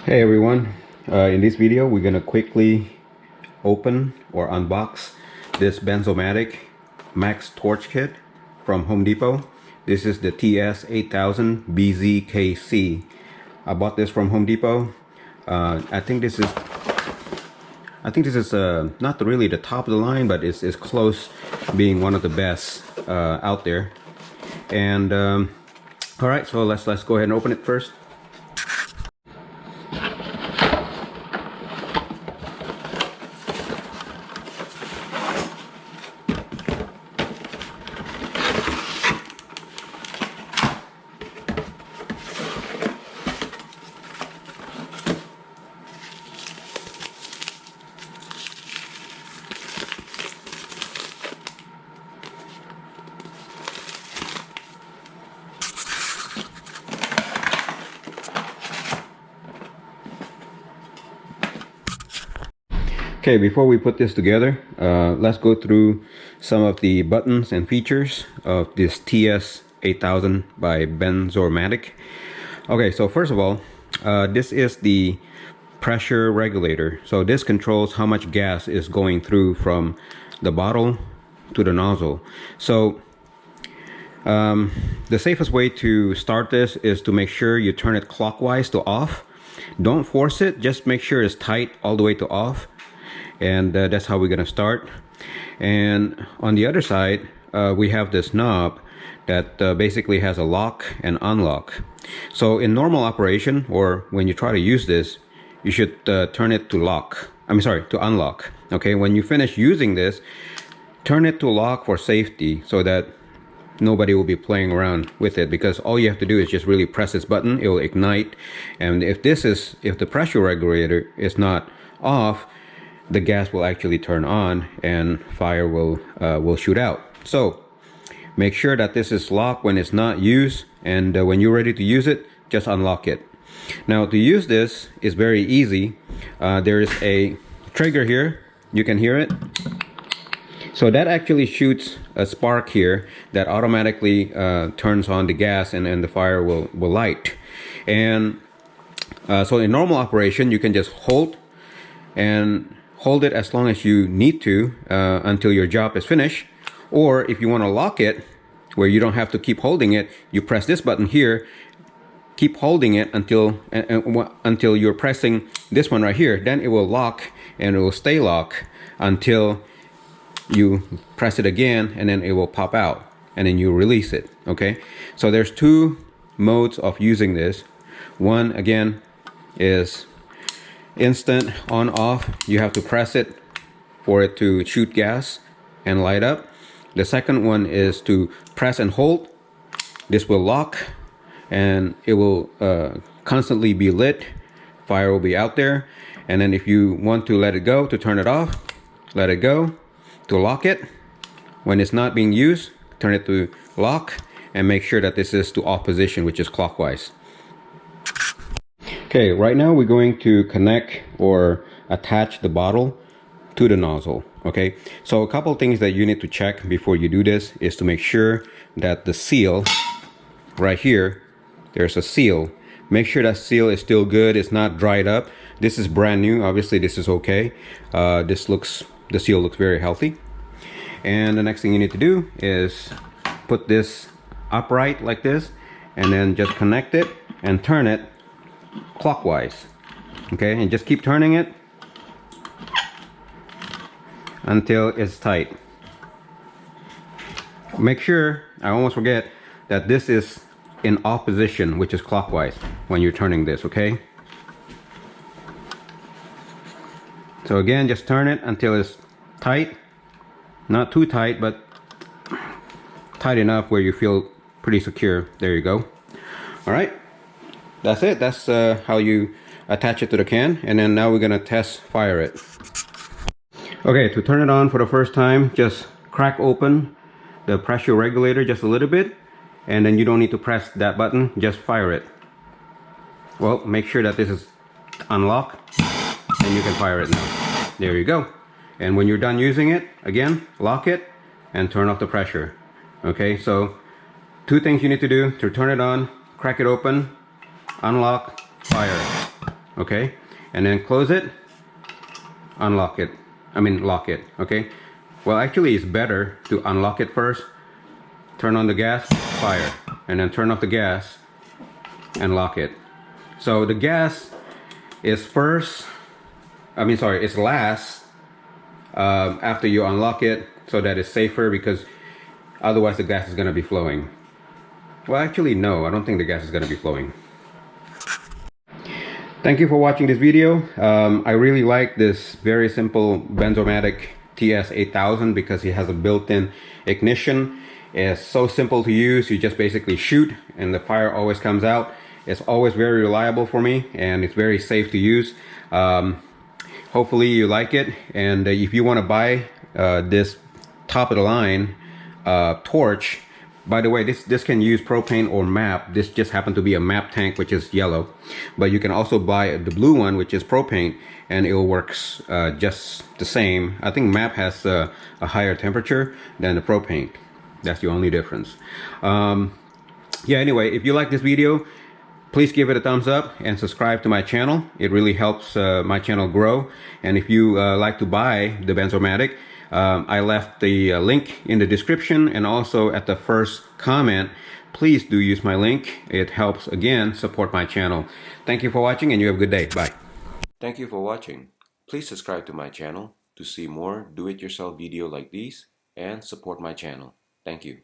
Hey everyone, in this video we're gonna quickly open or unbox this Bernzomatic Max Torch Kit from Home Depot. This is the TS8000 BZKC. I bought this from Home Depot. I think this is not really the top of the line, but it's close being one of the best out there. And all right, so let's go ahead and open it first. Okay, before we put this together, let's go through some of the buttons and features of this TS8000 by Bernzomatic. Okay, so first of all, this is the pressure regulator. So this controls how much gas is going through from the bottle to the nozzle. So the safest way to start this is to make sure you turn it clockwise to off. Don't force it, just make sure it's tight all the way to off. And that's how we're gonna start. And on the other side, we have this knob that basically has a lock and unlock. So in normal operation, or when you try to use this, you should turn it to lock. To unlock. Okay, when you finish using this, turn it to lock for safety so that nobody will be playing around with it, because all you have to do is just really press this button, it will ignite. And if the pressure regulator is not off, the gas will actually turn on and fire will shoot out. So make sure that this is locked when it's not used, and when you're ready to use it, just unlock it. Now to use this is very easy. There is a trigger here, you can hear it. So that actually shoots a spark here that automatically turns on the gas, and the fire will light. And so in normal operation, you can just hold it as long as you need to until your job is finished. Or if you want to lock it where you don't have to keep holding it, you press this button here, keep holding it until you're pressing this one right here. Then it will lock, and it will stay locked until you press it again, and then it will pop out, and then you release it. Okay, so there's two modes of using this. One, again, is instant on off. You have to press it for it to shoot gas and light up. The second one is to press and hold. This will lock, and it will constantly be lit. Fire will be out there. And then if you want to let it go, to turn it off, let it go. To lock it, when it's not being used, turn it to lock, and make sure that this is to off position, which is clockwise. Okay, right now we're going to connect or attach the bottle to the nozzle. Okay, so a couple things that you need to check before you do this is to make sure that the seal right here, there's a seal. Make sure that seal is still good, it's not dried up. This is brand new, obviously this is okay. The seal looks very healthy. And the next thing you need to do is put this upright like this, and then just connect it and turn it clockwise. Okay, and just keep turning it until it's tight. Make sure, I almost forget, that this is in off position, which is clockwise when you're turning this. Okay, so again, just turn it until it's tight, not too tight, but tight enough where you feel pretty secure. There you go. All right, that's it. That's how you attach it to the can. And then now we're gonna test fire it. Okay, to turn it on for the first time, just crack open the pressure regulator just a little bit, and then you don't need to press that button, just fire it. Well, make sure that this is unlocked, and you can fire it now. There you go. And when you're done using it, again, lock it and turn off the pressure. Okay, so two things you need to do to turn it on: crack it open, unlock, fire. okay? And then close it, unlock it. I mean, lock it, okay? Well, actually, it's better to unlock it first. Turn on the gas, fire, and then turn off the gas and lock it. So the gas is first, it's last after you unlock it, so that it's safer, because otherwise the gas is going to be flowing. Well, actually, no, I don't think the gas is going to be flowing. Thank you for watching this video. I really like this very simple Bernzomatic TS8000 because it has a built-in ignition. It's so simple to use. You just basically shoot and the fire always comes out. It's always very reliable for me, and it's very safe to use. Hopefully you like it, and if you want to buy this top of the line torch, by the way, this can use propane or MAP. This just happened to be a MAP tank, which is yellow, but you can also buy the blue one, which is propane, and it works just the same. I think MAP has a higher temperature than the propane. That's the only difference. Yeah, anyway, if you like this video, please give it a thumbs up and subscribe to my channel. It really helps my channel grow. And if you like to buy the Bernzomatic, I left the link in the description and also at the first comment. Please do use my link. It helps, again, support my channel. Thank you for watching, and you have a good day. Bye. Thank you for watching. Please subscribe to my channel to see more do-it-yourself video like these and support my channel. Thank you.